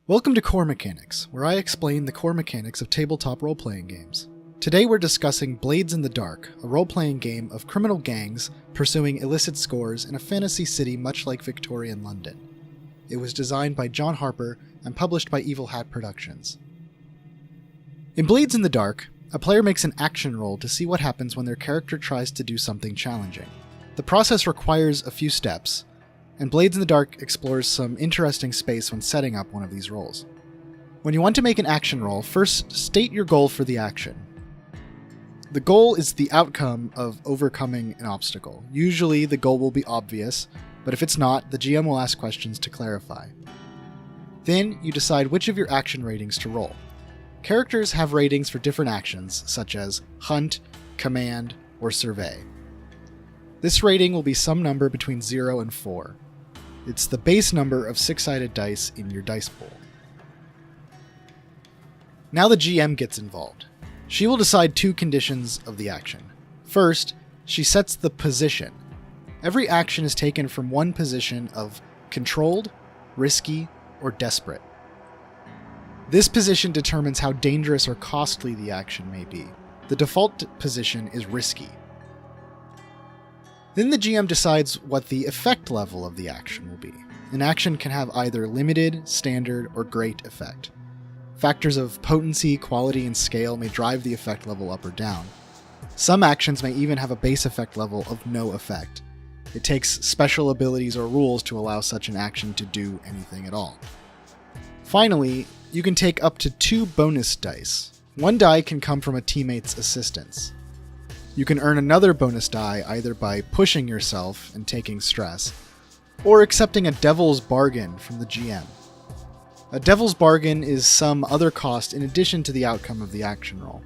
Welcome to Core Mechanics, where I explain the core mechanics of tabletop role-playing games. Today we're discussing Blades in the Dark, a role-playing game of criminal gangs pursuing illicit scores in a fantasy city much like Victorian London. It was designed by John Harper and published by Evil Hat Productions. In Blades in the Dark, a player makes an action roll to see what happens when their character tries to do something challenging. The process requires a few steps, and Blades in the Dark explores some interesting space when setting up one of these rolls. When you want to make an action roll, first state your goal for the action. The goal is the outcome of overcoming an obstacle. Usually the goal will be obvious, but if it's not, the GM will ask questions to clarify. Then you decide which of your action ratings to roll. Characters have ratings for different actions, such as Hunt, Command, or Survey. This rating will be some number between 0 and 4. It's the base number of 6-sided dice in your dice pool. Now the GM gets involved. She will decide two conditions of the action. First, she sets the position. Every action is taken from one position of controlled, risky, or desperate. This position determines how dangerous or costly the action may be. The default position is risky. Then the GM decides what the effect level of the action will be. An action can have either limited, standard, or great effect. Factors of potency, quality, and scale may drive the effect level up or down. Some actions may even have a base effect level of no effect. It takes special abilities or rules to allow such an action to do anything at all. Finally, you can take up to 2 bonus dice. One die can come from a teammate's assistance. You can earn another bonus die either by pushing yourself and taking stress, or accepting a devil's bargain from the GM. A devil's bargain is some other cost in addition to the outcome of the action roll.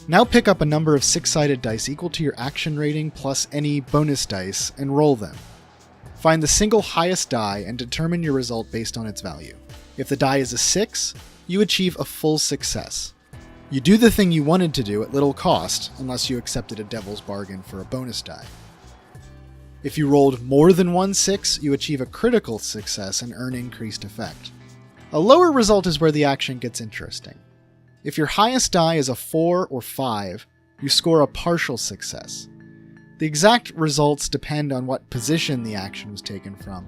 Now pick up a number of 6-sided dice equal to your action rating plus any bonus dice and roll them. Find the single highest die and determine your result based on its value. If the die is a 6, you achieve a full success. You do the thing you wanted to do at little cost, unless you accepted a devil's bargain for a bonus die. If you rolled more than 1 6, you achieve a critical success and earn increased effect. A lower result is where the action gets interesting. If your highest die is a 4 or 5, you score a partial success. The exact results depend on what position the action was taken from,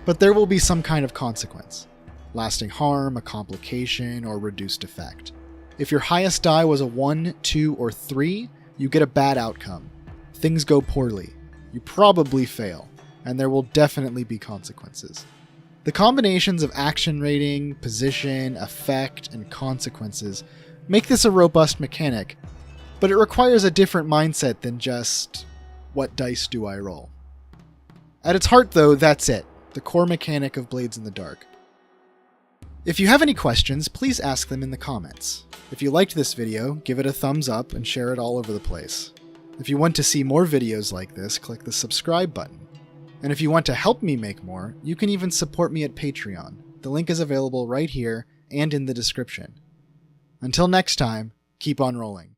but there will be some kind of consequence. Lasting harm, a complication, or reduced effect. If your highest die was a 1, 2, or 3, you get a bad outcome. Things go poorly. You probably fail, and there will definitely be consequences. The combinations of action rating, position, effect, and consequences make this a robust mechanic, but it requires a different mindset than just, what dice do I roll? At its heart, though, that's it, the core mechanic of Blades in the Dark. If you have any questions, please ask them in the comments. If you liked this video, give it a thumbs up and share it all over the place. If you want to see more videos like this, click the subscribe button. And if you want to help me make more, you can even support me at Patreon. The link is available right here and in the description. Until next time, keep on rolling.